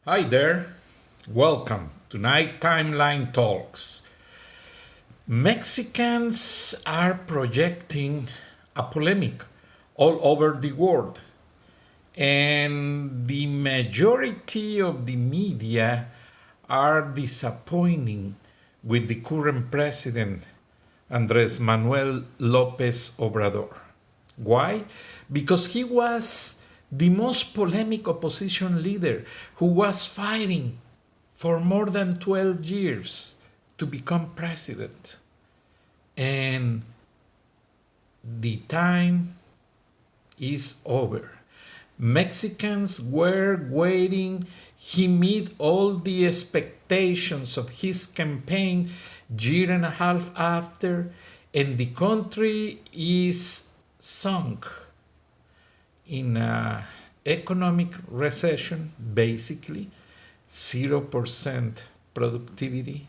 Hi there. Welcome to Night Timeline Talks. Mexicans are projecting a polemic all over the world, and the majority of the media are disappointing with the current president, Andres Manuel Lopez Obrador. Why? Because he was the most polemic opposition leader who was fighting for more than 12 years to become president. And the time is over. Mexicans were waiting. He met all the expectations of his campaign year and a half after, and the country is sunk in an economic recession, basically 0% productivity,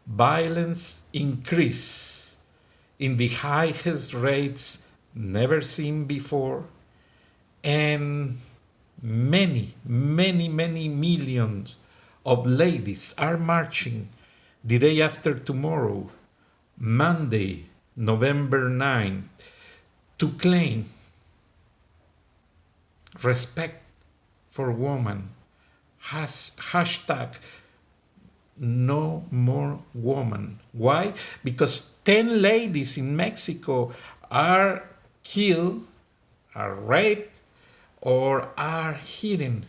violence increase in the highest rates never seen before, and many millions of ladies are marching the day after tomorrow, Monday, November 9th, to claim respect for women. Hashtag no more woman. Why? Because 10 ladies in Mexico are killed, are raped, or are hidden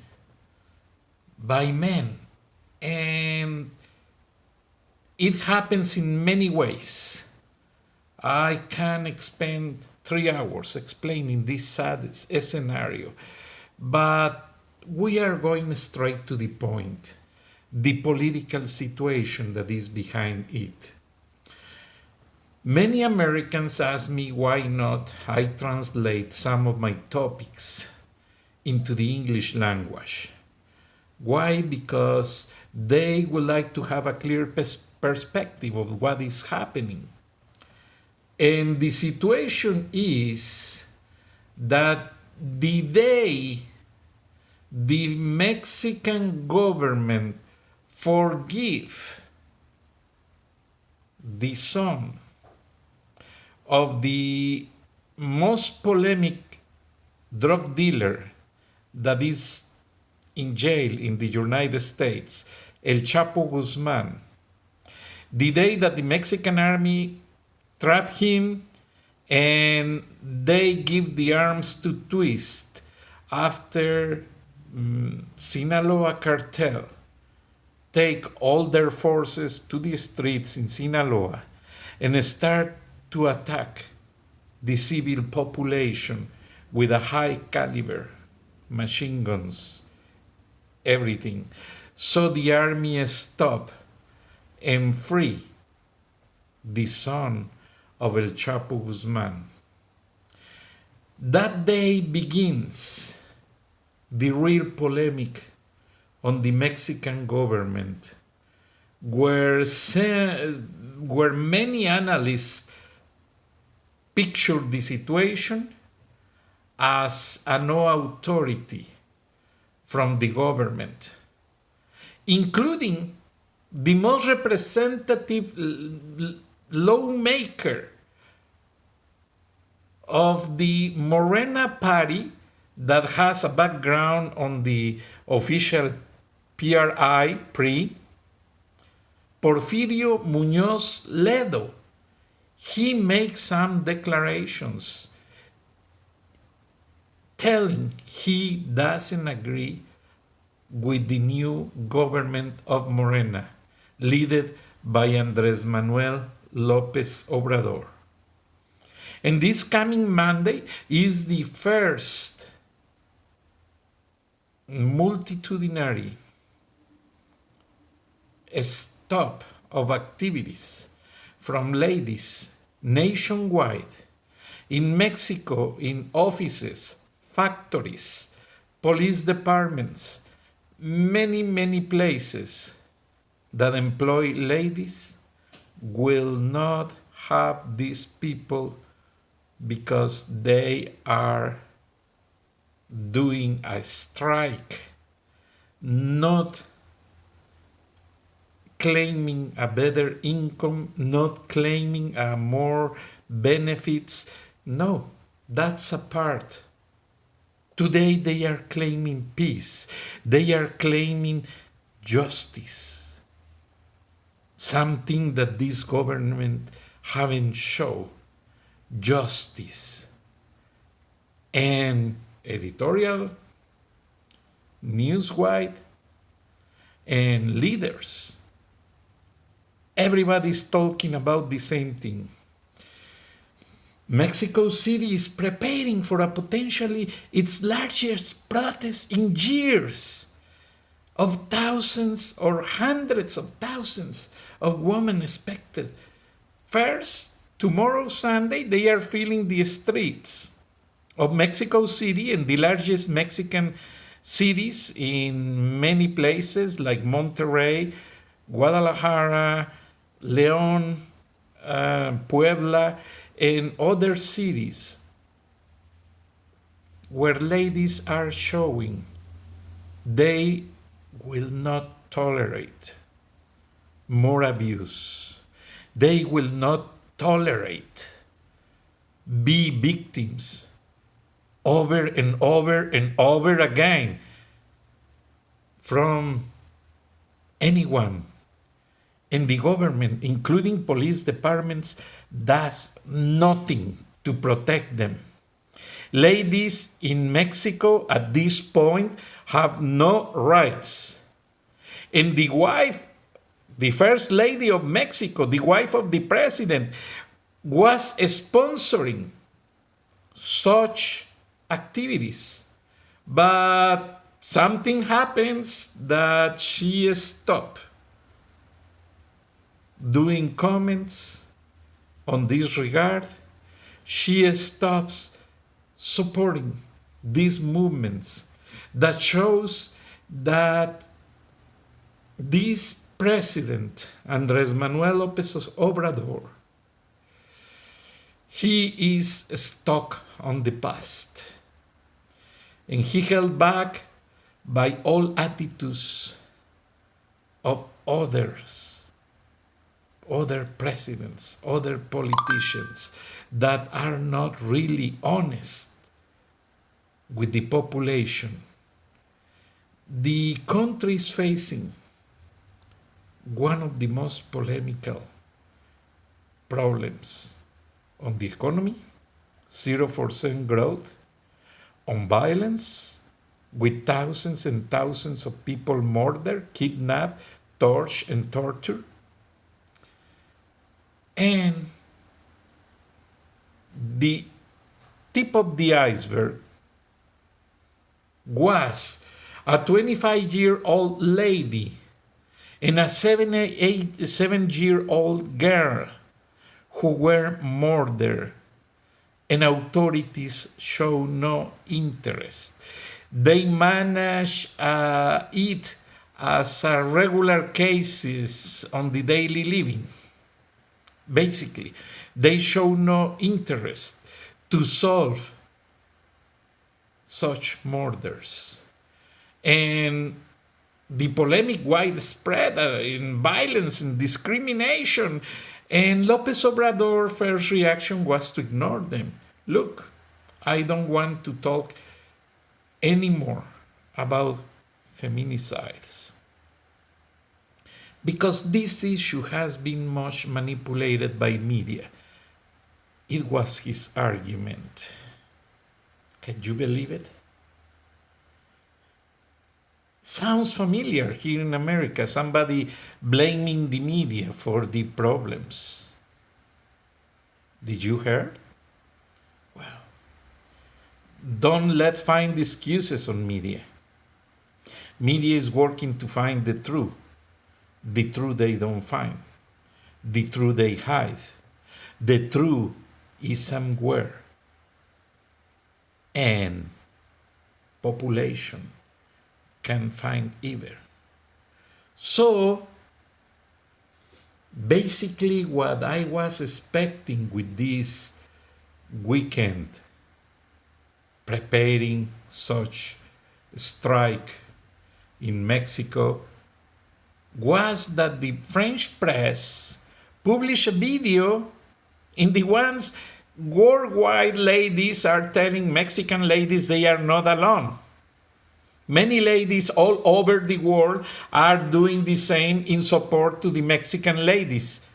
by men. And it happens in many ways. I can spend 3 hours explaining this sad scenario, but we are going straight to the point, the political situation that is behind it. Many Americans ask me why not I translate some of my topics into the English language. Why? Because they would like to have a clear perspective of what is happening. And the situation is that the day the Mexican government forgive the son of the most polemic drug dealer that is in jail in the United States, El Chapo Guzman, the day that the Mexican army trap him and they give the arms to twist after Sinaloa cartel take all their forces to the streets in Sinaloa and start to attack the civil population with a high caliber machine guns, everything. So the army stop and free the son of El Chapo Guzman. That day begins the real polemic on the Mexican government, where many analysts picture the situation as a no authority from the government, including the most representative lawmaker of the Morena party that has a background on the official PRI, Porfirio Muñoz Ledo. He makes some declarations telling he doesn't agree with the new government of Morena, led by Andres Manuel Lopez Obrador. And this coming Monday is the first multitudinary stop of activities from ladies nationwide in Mexico, in offices, factories, police departments, many places that employ ladies will not have these people because they are doing a strike not claiming a better income, not claiming more benefits. No, that's a part. Today they are claiming peace. They are claiming justice. Something that this government haven't shown. Justice. And editorial, newswide, and leaders. Everybody's talking about the same thing. Mexico City is preparing for a potentially its largest protest in years, of thousands or hundreds of thousands of women expected. First, tomorrow Sunday, they are filling the streets of Mexico City and the largest Mexican cities in many places like Monterrey, Guadalajara, León, Puebla, and other cities where ladies are showing they will not tolerate more abuse. They will not tolerate be victims over and over and over again from anyone. And the government, including police departments, does nothing to protect them. Ladies in Mexico at this point have no rights. And the wife, the first lady of Mexico, the wife of the president, was sponsoring such activities. But something happens that she stopped doing comments on this regard. She stops supporting these movements that shows that this president, Andrés Manuel López Obrador, he is stuck on the past. And he held back by all attitudes of others, other presidents, other politicians that are not really honest with the population. The country is facing one of the most polemical problems on the economy, 0% growth, on violence, with thousands and thousands of people murdered, kidnapped, tortured, and tortured. And the tip of the iceberg was a 25-year-old lady and a 7-year-old girl who were murdered, and authorities show no interest. They manage it as regular cases on the daily living. Basically, they show no interest to solve such murders. And the polemic widespread in violence and discrimination. And López Obrador's first reaction was to ignore them. Look, I don't want to talk anymore about feminicides, because this issue has been much manipulated by media. It was his argument. Can you believe it? Sounds familiar here in America, somebody blaming the media for the problems. Did you hear? Well, don't find excuses on media. Media is working to find the truth. The truth they don't find. The truth they hide. The truth is somewhere. And population can find either. So, basically what I was expecting with this weekend, preparing such strike in Mexico was that the French press published a video in the ones worldwide ladies are telling Mexican ladies they are not alone. Many ladies all over the world are doing the same in support to the Mexican ladies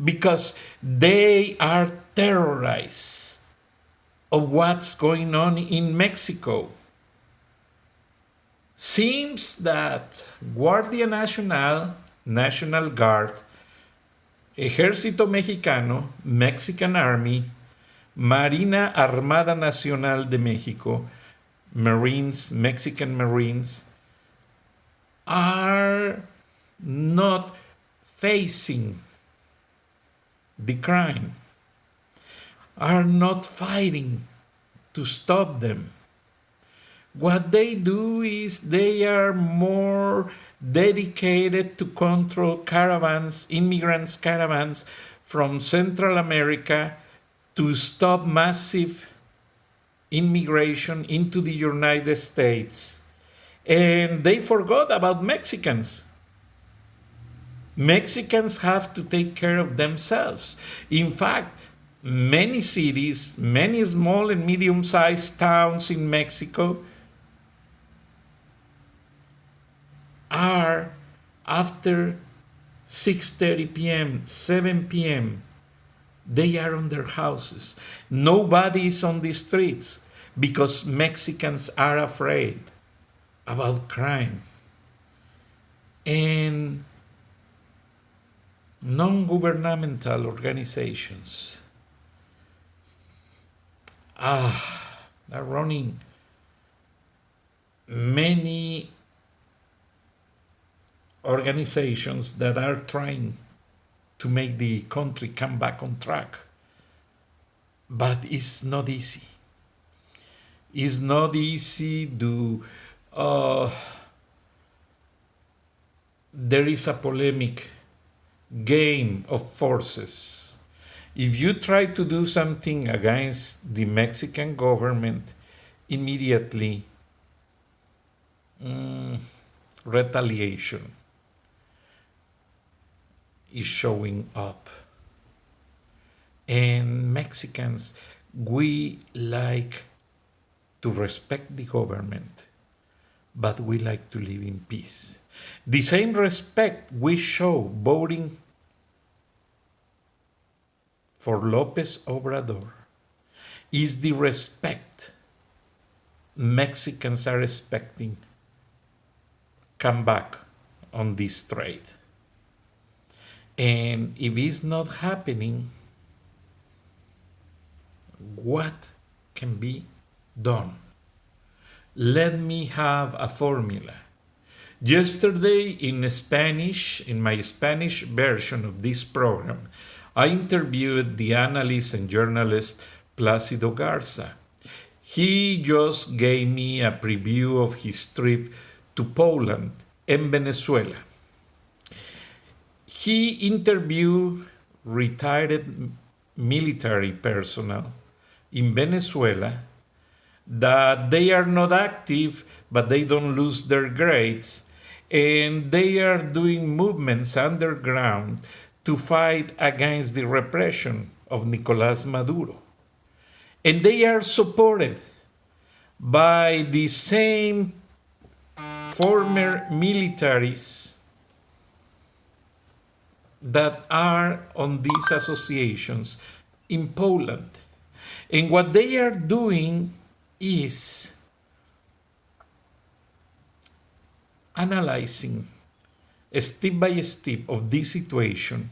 because they are terrorized of what's going on in Mexico. Seems that Guardia Nacional, National Guard, Ejército Mexicano, Mexican Army, Marina Armada Nacional de Mexico, Marines, Mexican Marines, are not facing the crime, are not fighting to stop them. What they do is they are more dedicated to control caravans, immigrants' caravans from Central America to stop massive immigration into the United States. And they forgot about Mexicans. Mexicans have to take care of themselves. In fact, many cities, many small and medium-sized towns in Mexico are after 6:30 p.m., 7 p.m., they are on their houses. Nobody is on the streets because Mexicans are afraid about crime. And non-governmental organizations are running many organizations that are trying to make the country come back on track. But it's not easy. It's not easy to... there is a polemic game of forces. If you try to do something against the Mexican government, immediately retaliation is showing up. And Mexicans, we like to respect the government, but we like to live in peace. The same respect we show voting for López Obrador is the respect Mexicans are expecting come back on this trade. And if it's not happening, what can be done? Let me have a formula. Yesterday in Spanish, in my Spanish version of this program, I interviewed the analyst and journalist Plácido Garza. He just gave me a preview of his trip to Poland and Venezuela. He interviewed retired military personnel in Venezuela that they are not active, but they don't lose their grades, and they are doing movements underground to fight against the repression of Nicolás Maduro. And they are supported by the same former militaries that are on these associations in Poland. And what they are doing is analyzing step by step of this situation,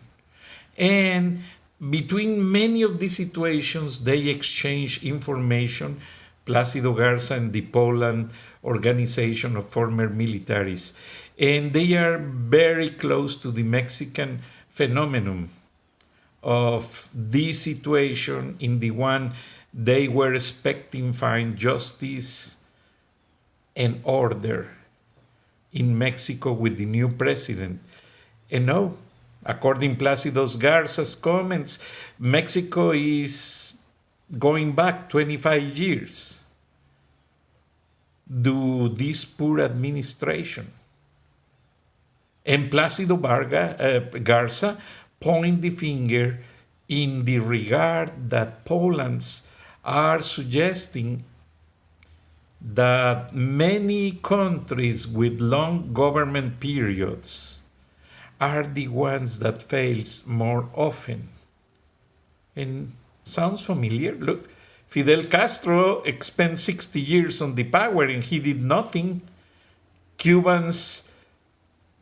and between many of these situations they exchange information. Plácido Garza and the Poland Organization of Former Militaries, and they are very close to the Mexican phenomenon of this situation, in the one they were expecting find justice and order in Mexico with the new president. And no, according to Plácido Garza's comments, Mexico is going back 25 years to this poor administration. And Plácido Garza point the finger in the regard that Poland's are suggesting that many countries with long government periods are the ones that fails more often. And sounds familiar? Look, Fidel Castro spent 60 years on the power and he did nothing. Cubans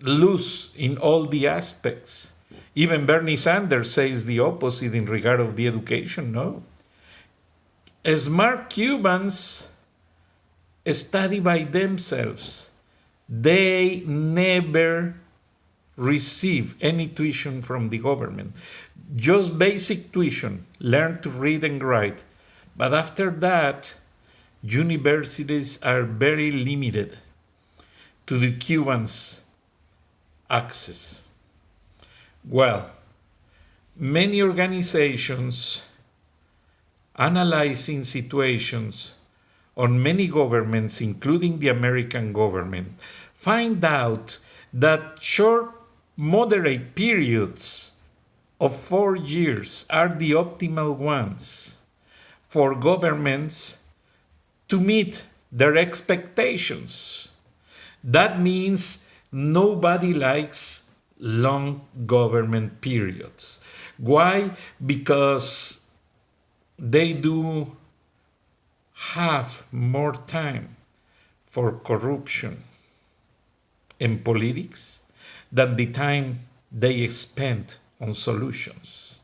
lose in all the aspects. Even Bernie Sanders says the opposite in regard of the education, no? Smart Cubans study by themselves. They never receive any tuition from the government. Just basic tuition, learn to read and write. But after that, universities are very limited to the Cubans' access. Well, many organizations analyzing situations on many governments, including the American government, find out that short, moderate periods of 4 years are the optimal ones for governments to meet their expectations. That means nobody likes long government periods. Why? Because they do have more time for corruption and politics than the time they spend on solutions.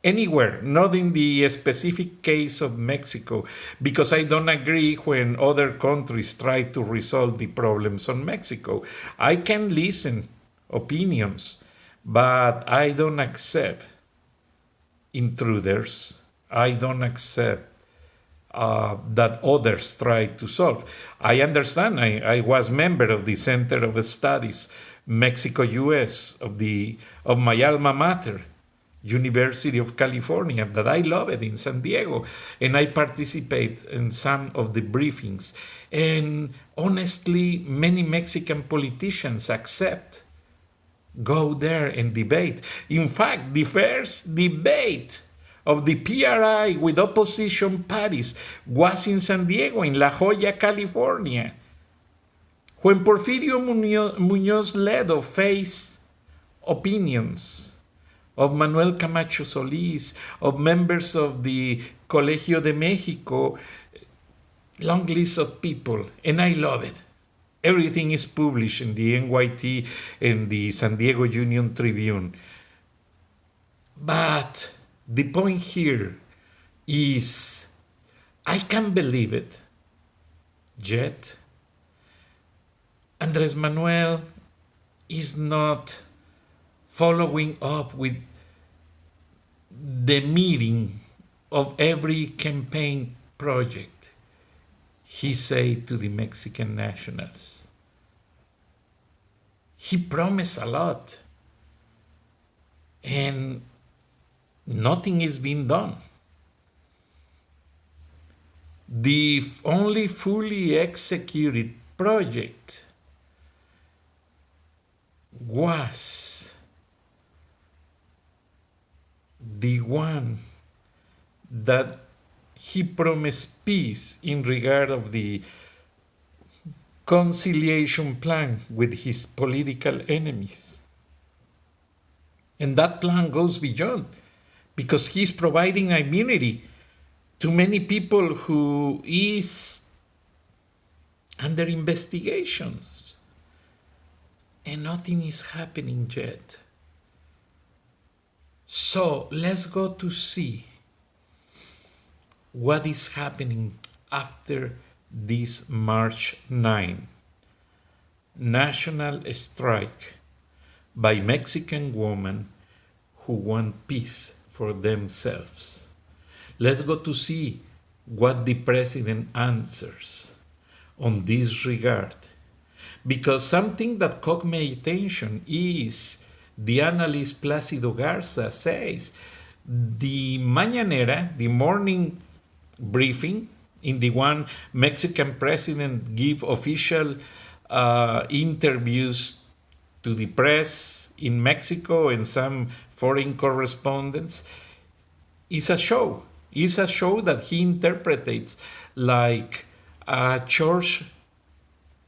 Anywhere, not in the specific case of Mexico, because I don't agree when other countries try to resolve the problems on Mexico. I can listen opinions, but I don't accept intruders. I don't accept that others try to solve. I understand. I was member of the Center of Studies Mexico-US of my alma mater, University of California, that I love it in San Diego, and I participate in some of the briefings. And honestly, many Mexican politicians accept, go there and debate. In fact, the first debate of the PRI with opposition parties was in San Diego, in La Jolla, California, when Porfirio Muñoz Ledo faced opinions of Manuel Camacho Solís, of members of the Colegio de Mexico, long list of people, and I love it. Everything is published in the NYT and the San Diego Union Tribune. But the point here is, I can't believe it yet. Andres Manuel is not following up with the meeting of every campaign project he said to the Mexican nationals. He promised a lot, and nothing is being done. The only fully executed project was the one that he promised peace in regard of the conciliation plan with his political enemies. And that plan goes beyond, because he's providing immunity to many people who is under investigations. And nothing is happening yet. So let's go to see what is happening after this March 9 national strike by Mexican women who want peace for themselves. Let's go to see what the president answers on this regard. Because something that caught my attention is the analyst Plácido Garza says the mañanera, the morning briefing, in the one Mexican president give official interviews to to the press in Mexico and some foreign correspondents is a show. It's a show that he interprets like a church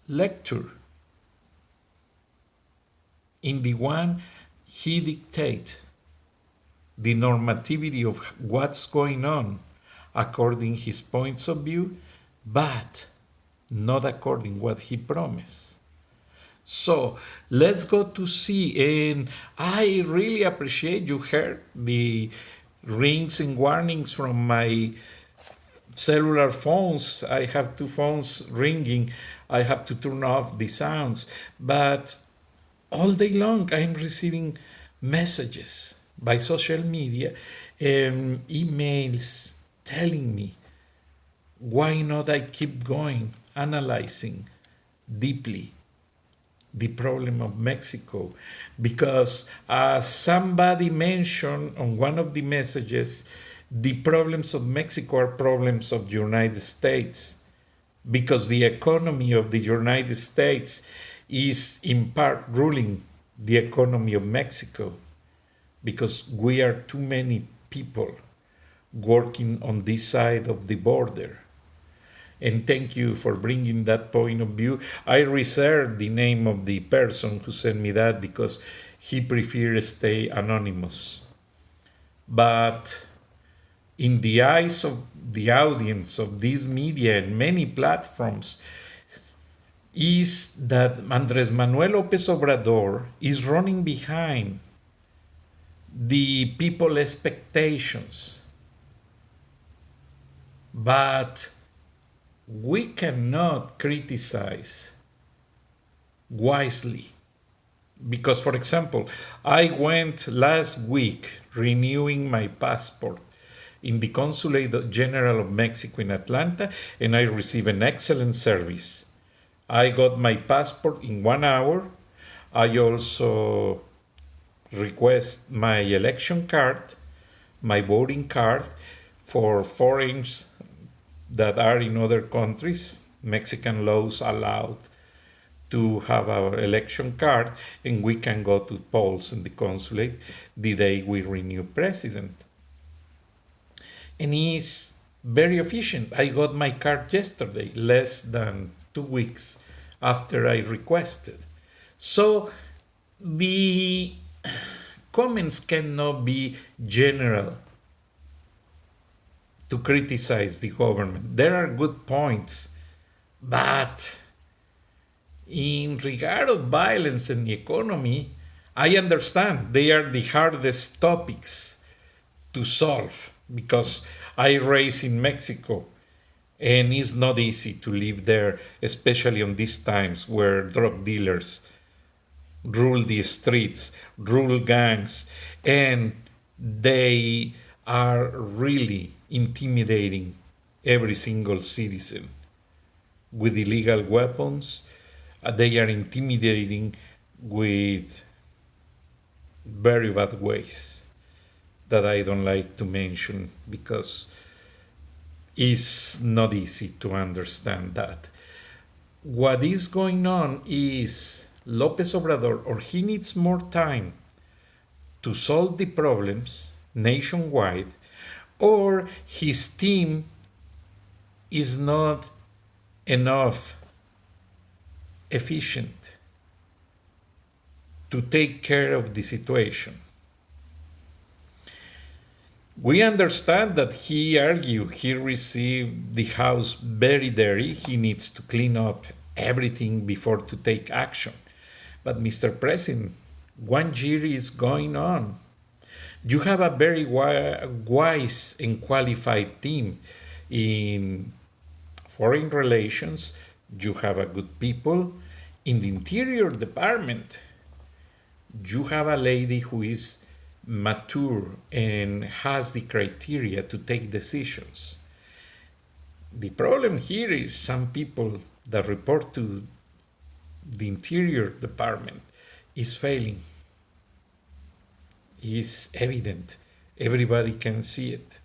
lecture. In the one, he dictates the normativity of what's going on according his points of view, but not according what he promised. So let's go to see, and I really appreciate you heard the rings and warnings from my cellular phones. I have two phones ringing. I have to turn off the sounds, but all day long I'm receiving messages by social media and emails telling me why not I keep going, analyzing deeply the problem of Mexico. Because as somebody mentioned on one of the messages, the problems of Mexico are problems of the United States, because the economy of the United States is in part ruling the economy of Mexico, because we are too many people working on this side of the border. And thank you for bringing that point of view. I reserve the name of the person who sent me that because he prefers stay anonymous. But in the eyes of the audience of this media and many platforms, is that Andrés Manuel López Obrador is running behind the people's expectations. But we cannot criticize wisely. Because, for example, I went last week renewing my passport in the Consulate General of Mexico in Atlanta, and I received an excellent service. I got my passport in 1 hour. I also request my election card, my voting card for foreigners that are in other countries. Mexican laws allowed to have our election card, and we can go to polls in the consulate the day we renew president. And it's very efficient. I got my card yesterday, less than 2 weeks after I requested. So the comments cannot be general to criticize the government. There are good points, but in regard of violence and the economy, I understand they are the hardest topics to solve, because I raised in Mexico and it's not easy to live there, especially on these times where drug dealers rule the streets, rule gangs, and they are really intimidating every single citizen with illegal weapons. They are intimidating with very bad ways that I don't like to mention, because it's not easy to understand that. What is going on is López Obrador, or he needs more time to solve the problems nationwide, or his team is not enough efficient to take care of the situation. We understand that he argued he received the house very dirty. He needs to clean up everything before to take action. But Mr. President, 1 year is going on. You have a very wise and qualified team in foreign relations. You have a good people. In the Interior Department, you have a lady who is mature and has the criteria to take decisions. The problem here is some people that report to the Interior Department is failing. It's evident. Everybody can see it.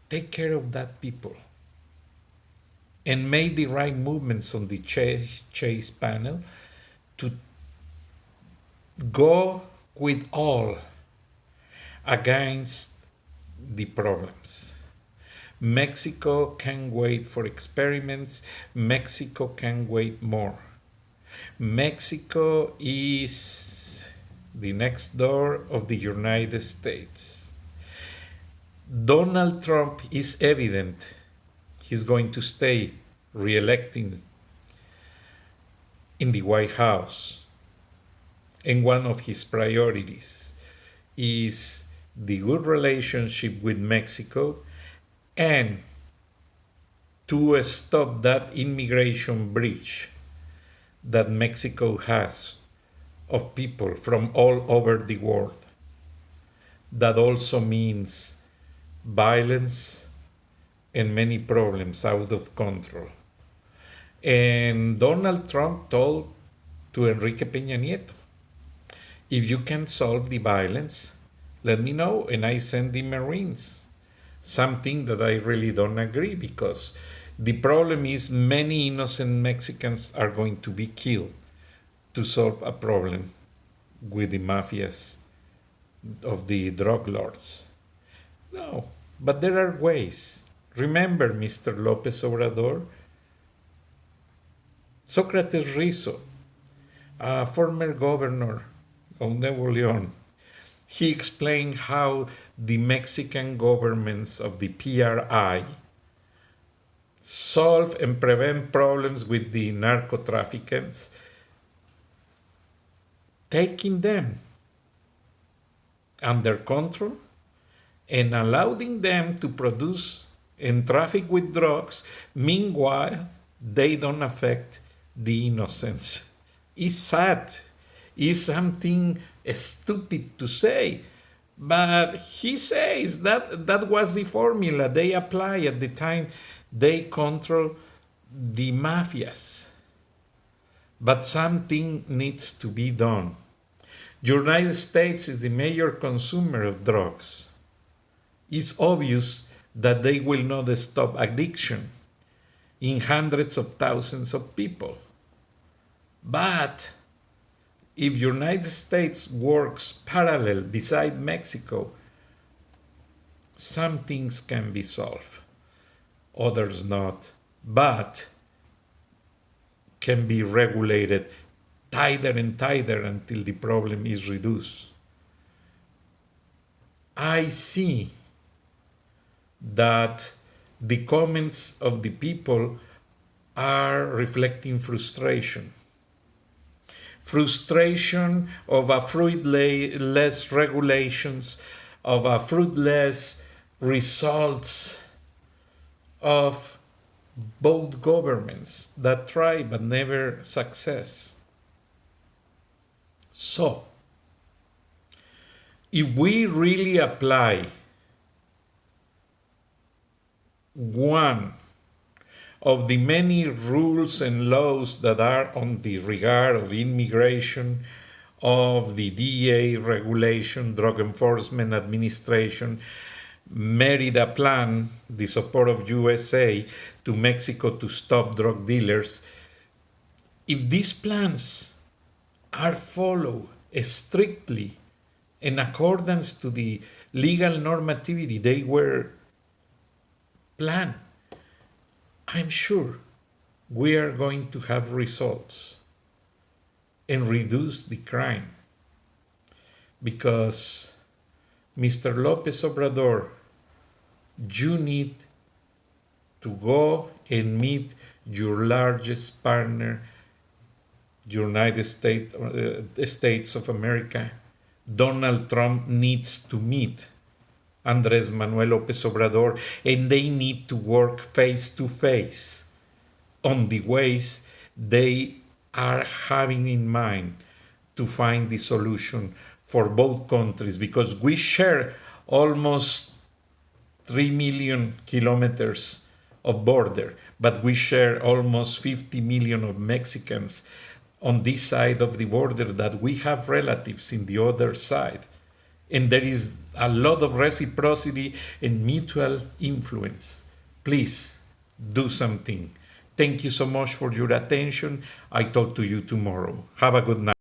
Take care of that people and make the right movements on the chase panel to go with all against the problems. Mexico can wait for experiments. Mexico can wait more. Mexico is the next door of the United States. Donald Trump is evident he's going to stay re-electing in the White House. And one of his priorities is the good relationship with Mexico and to stop that immigration breach that Mexico has of people from all over the world. That also means violence and many problems out of control. And Donald Trump told to Enrique Peña Nieto, if you can solve the violence, let me know and I send the Marines. Something that I really don't agree, because the problem is many innocent Mexicans are going to be killed to solve a problem with the mafias of the drug lords. No, but there are ways. Remember, Mr. López Obrador, Sócrates Rizzo, a former governor of Nuevo León, he explained how the Mexican governments of the PRI solve and prevent problems with the narco-traffickers, taking them under control and allowing them to produce and traffic with drugs. Meanwhile, they don't affect the innocents. It's sad. It's something stupid to say. But he says that was the formula they applied at the time they control the mafias. But something needs to be done. United States is the major consumer of drugs. It's obvious that they will not stop addiction in hundreds of thousands of people. But if United States works parallel beside Mexico, some things can be solved, others not, but can be regulated tighter and tighter until the problem is reduced. I see that the comments of the people are reflecting frustration. Frustration of a fruitless regulations, of a fruitless results of both governments that try but never success. So, if we really apply one of the many rules and laws that are on the regard of immigration, of the DEA regulation, Drug Enforcement Administration, Merida Plan, the support of USA to Mexico to stop drug dealers, if these plans are followed strictly in accordance to the legal normativity they were planned, I'm sure we are going to have results and reduce the crime. Because, Mr. López Obrador, you need to go and meet your largest partner, United States of America. Donald Trump needs to meet Andrés Manuel López Obrador, and they need to work face to face on the ways they are having in mind to find the solution for both countries, because we share almost 3 million kilometers of border, but we share almost 50 million of Mexicans on this side of the border that we have relatives in the other side. And there is a lot of reciprocity and mutual influence. Please do something. Thank you so much for your attention. I talk to you tomorrow. Have a good night.